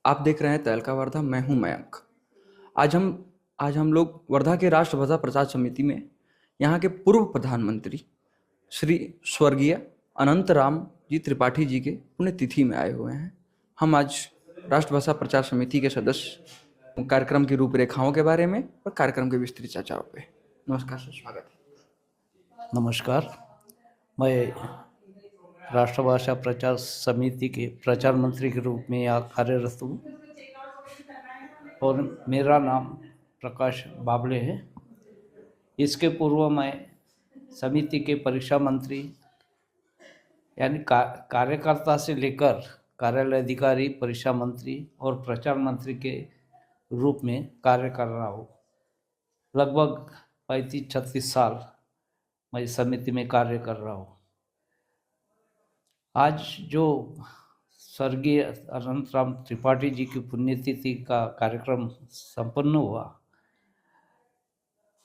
आप देख रहे हैं तहलका वर्धा। मैं हूं मयंक। आज हम आज हम लोग वर्धा के राष्ट्रभाषा प्रचार समिति में यहाँ के पूर्व प्रधानमंत्री श्री स्वर्गीय अनंतराम जी त्रिपाठी जी के पुण्यतिथि में आए हुए हैं। हम आज राष्ट्रभाषा प्रचार समिति के सदस्य कार्यक्रम की रूपरेखाओं के बारे में और कार्यक्रम की विस्तृत चर्चाओं पे। नमस्कार सर, स्वागत है। नमस्कार। मैं राष्ट्रभाषा प्रचार समिति के प्रचार मंत्री के रूप में यहाँ कार्यरत हूँ और मेरा नाम प्रकाश बाबले है। इसके पूर्व मैं समिति के परीक्षा मंत्री यानी कार्यकर्ता से लेकर कार्यालय अधिकारी, परीक्षा मंत्री और प्रचार मंत्री के रूप में कार्य कर रहा हूँ। लगभग 35-36 साल मैं इस समिति में कार्य कर रहा हूँ। आज जो स्वर्गीय अनंतराम त्रिपाठी जी की पुण्यतिथि का कार्यक्रम संपन्न हुआ,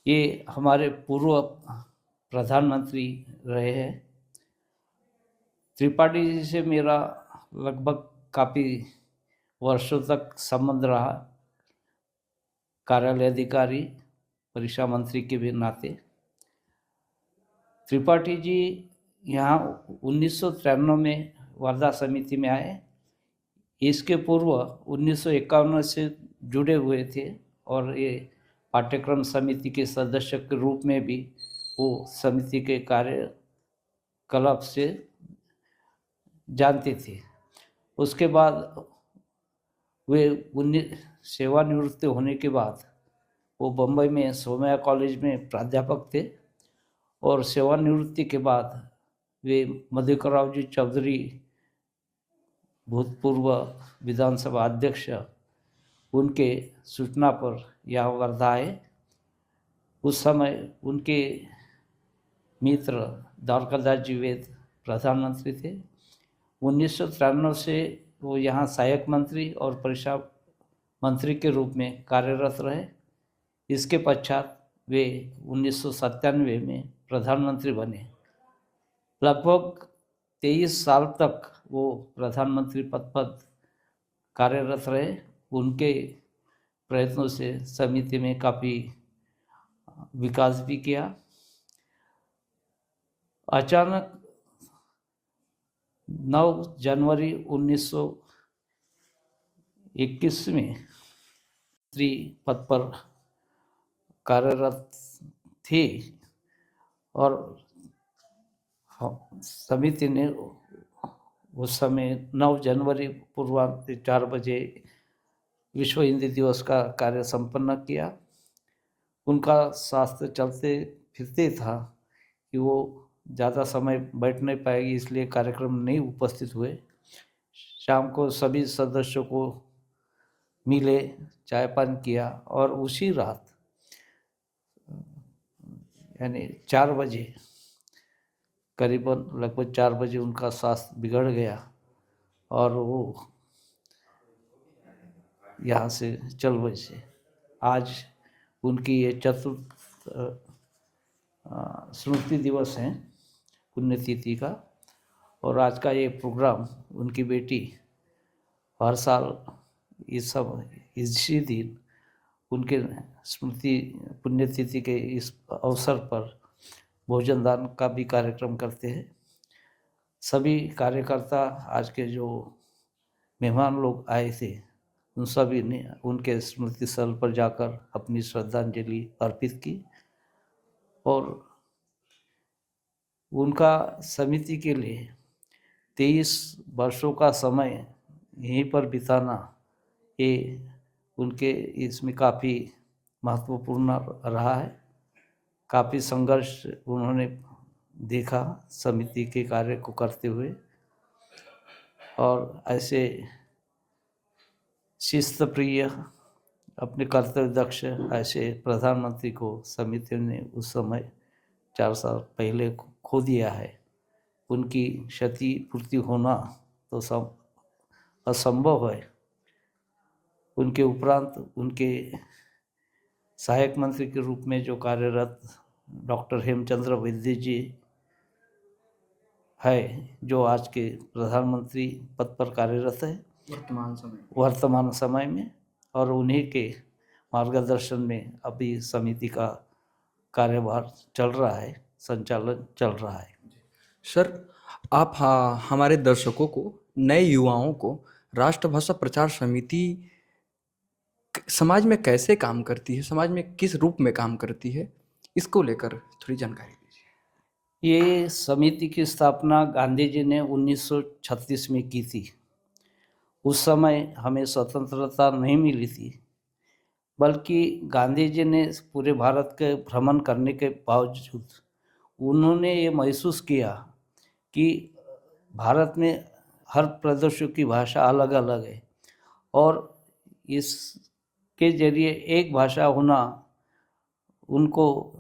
ये हमारे पूर्व प्रधानमंत्री रहे हैं। त्रिपाठी जी से मेरा लगभग काफ़ी वर्षों तक संबंध रहा, कार्यालय अधिकारी, परीक्षा मंत्री के भी नाते। त्रिपाठी जी यहाँ 1993 में वर्धा समिति में आए। इसके पूर्व 1951 से जुड़े हुए थे और ये पाठ्यक्रम समिति के सदस्य के रूप में भी वो समिति के कार्यकलाप से जानते थे। उसके बाद वे सेवानिवृत्त होने के बाद वो बम्बई में सोमया कॉलेज में प्राध्यापक थे और सेवानिवृत्ति के बाद वे मधुकर राव जी चौधरी, भूतपूर्व विधानसभा अध्यक्ष, उनके सूचना पर यहाँ वर्धा आए। उस समय उनके मित्र द्वारकादास जी वेद प्रधानमंत्री थे। 1993 से वो यहाँ सहायक मंत्री और परीक्षा मंत्री के रूप में कार्यरत रहे। इसके पश्चात वे 1997 में प्रधानमंत्री बने। लगभग 23 साल तक वो प्रधानमंत्री पद पर कार्यरत रहे। उनके प्रयत्नों से समिति में काफ़ी विकास भी किया। अचानक 9 जनवरी 1921 में मंत्री पद पर कार्यरत थे और समिति ने उस समय 9 जनवरी पूर्वाह्न 4 बजे विश्व हिंदी दिवस का कार्य संपन्न किया। उनका स्वास्थ्य चलते फिरते था कि वो ज़्यादा समय बैठ नहीं पाएगी, इसलिए कार्यक्रम नहीं उपस्थित हुए। शाम को सभी सदस्यों को मिले, चाय पान किया और उसी रात यानी 4 बजे करीबन लगभग 4 बजे उनका स्वास्थ्य बिगड़ गया और वो यहाँ से चल बसे। आज उनकी ये चतुर्थ स्मृति दिवस है पुण्यतिथि का, और आज का ये प्रोग्राम उनकी बेटी हर साल इसी दिन उनके स्मृति पुण्यतिथि के इस अवसर पर भोजन दान का भी कार्यक्रम करते हैं। सभी कार्यकर्ता, आज के जो मेहमान लोग आए थे, उन सभी ने उनके स्मृति स्थल पर जाकर अपनी श्रद्धांजलि अर्पित की और उनका समिति के लिए 23 वर्षों का समय यहीं पर बिताना, ये उनके इसमें काफ़ी महत्वपूर्ण रहा है। काफ़ी संघर्ष उन्होंने देखा समिति के कार्य को करते हुए और ऐसे शिस्त प्रिय, अपने कर्तव्य दक्ष ऐसे प्रधानमंत्री को समिति ने उस समय 4 साल पहले खो दिया है। उनकी क्षति पूर्ति होना तो सब असंभव है। उनके उपरांत उनके सहायक मंत्री के रूप में जो कार्यरत डॉक्टर हेमचंद्र वैद्य जी है, जो आज के प्रधानमंत्री पद पर कार्यरत है। वर्तमान समय में, और उन्हीं के मार्गदर्शन में अभी समिति का कार्यभार चल रहा है, संचालन चल रहा है। सर, आप हमारे दर्शकों को, नए युवाओं को राष्ट्रभाषा प्रचार समिति समाज में कैसे काम करती है, समाज में किस रूप में काम करती है, इसको लेकर थोड़ी जानकारी दीजिए। ये समिति की स्थापना गांधी जी ने 1936 में की थी। उस समय हमें स्वतंत्रता नहीं मिली थी, बल्कि गांधी जी ने पूरे भारत के भ्रमण करने के बावजूद उन्होंने ये महसूस किया कि भारत में हर प्रदेशों की भाषा अलग अलग है, और इसके जरिए एक भाषा होना उनको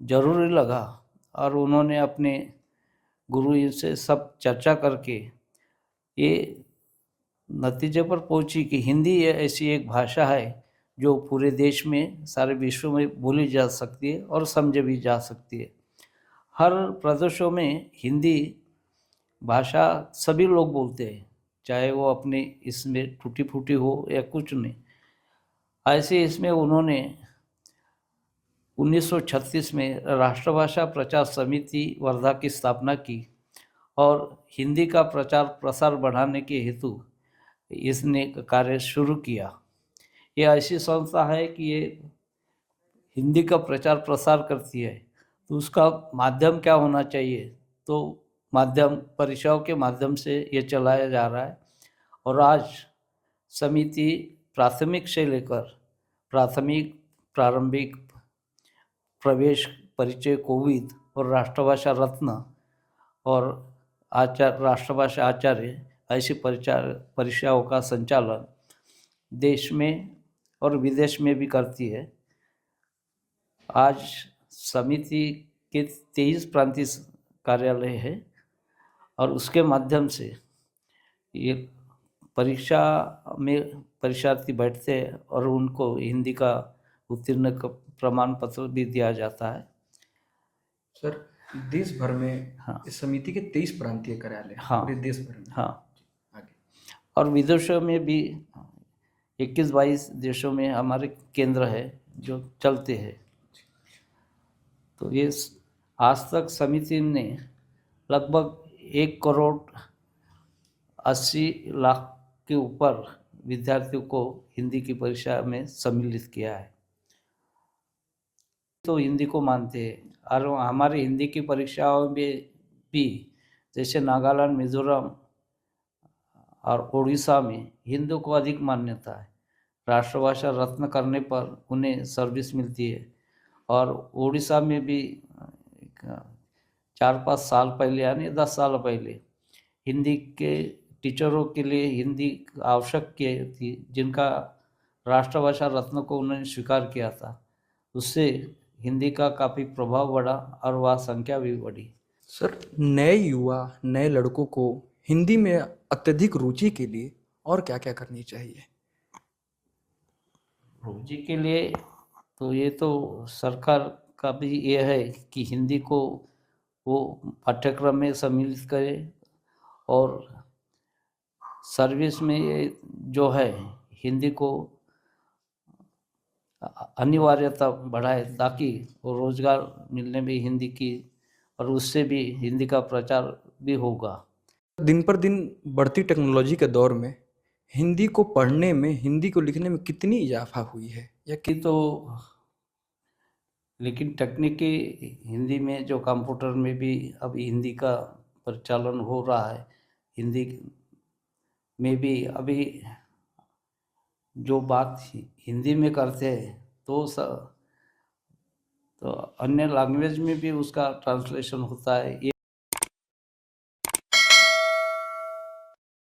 जरूरी लगा, और उन्होंने अपने गुरु से सब चर्चा करके ये नतीजे पर पहुंची कि हिंदी ऐसी एक भाषा है जो पूरे देश में, सारे विश्व में बोली जा सकती है और समझी भी जा सकती है। हर प्रदेशों में हिंदी भाषा सभी लोग बोलते हैं, चाहे वो अपने इसमें टूटी फूटी हो या कुछ नहीं। ऐसे इसमें उन्होंने 1936 में राष्ट्रभाषा प्रचार समिति वर्धा की स्थापना की, और हिंदी का प्रचार प्रसार बढ़ाने के हेतु इसने कार्य शुरू किया। ये ऐसी संस्था है कि ये हिंदी का प्रचार प्रसार करती है, तो उसका माध्यम क्या होना चाहिए, तो माध्यम परीक्षाओं के माध्यम से ये चलाया जा रहा है। और आज समिति प्राथमिक से लेकर प्राथमिक, प्रारंभिक, प्रवेश, परिचय, कोविद और राष्ट्रभाषा रत्न और राष्ट्रभाषा आचार्य ऐसी परीक्षाओं का संचालन देश में और विदेश में भी करती है। आज समिति के 23 प्रांतीय कार्यालय है, और उसके माध्यम से ये परीक्षा में परीक्षार्थी बैठते हैं और उनको हिंदी का उत्तीर्ण प्रमाण पत्र भी दिया जाता है। सर, देश भर में हाँ, इस समिति के 23 प्रांतीय कार्यालय हैं, हाँ, पूरे देश भर में। हाँ, आगे। और विदेशों में भी 21-22 देशों में हमारे केंद्र है जो चलते हैं। तो ये आज तक समिति ने लगभग 1,80,00,000 के ऊपर विद्यार्थियों को हिंदी की परीक्षा में सम्मिलित किया है। तो हिंदी को मानते हैं, और हमारे हिंदी की परीक्षाओं में भी जैसे नागालैंड, मिजोरम और उड़ीसा में हिंदी को अधिक मान्यता है। राष्ट्रभाषा रत्न करने पर उन्हें सर्विस मिलती है, और उड़ीसा में भी 4-5 साल पहले, यानी 10 साल पहले, हिंदी के टीचरों के लिए हिंदी आवश्यक थी, जिनका राष्ट्रभाषा रत्न को उन्होंने स्वीकार किया था। उससे हिंदी का काफ़ी प्रभाव बढ़ा और वह संख्या भी बढ़ी। सर, नए युवा, नए लड़कों को हिंदी में अत्यधिक रुचि के लिए और क्या क्या करनी चाहिए? रुचि के लिए तो ये तो सरकार का भी ये है कि हिंदी को वो पाठ्यक्रम में सम्मिलित करे, और सर्विस में ये जो है हिंदी को अनिवार्यता बढ़ाए, ताकि वो रोजगार मिलने में हिंदी की, और उससे भी हिंदी का प्रचार भी होगा। दिन पर दिन बढ़ती टेक्नोलॉजी के दौर में हिंदी को पढ़ने में, हिंदी को लिखने में कितनी इजाफा हुई है? या कि तो लेकिन तकनीकी हिंदी में जो कंप्यूटर में भी अब हिंदी का प्रचलन हो रहा है, हिंदी में भी अभी जो बात हिंदी में करते हैं तो अन्य लैंग्वेज में भी उसका ट्रांसलेशन होता है। ये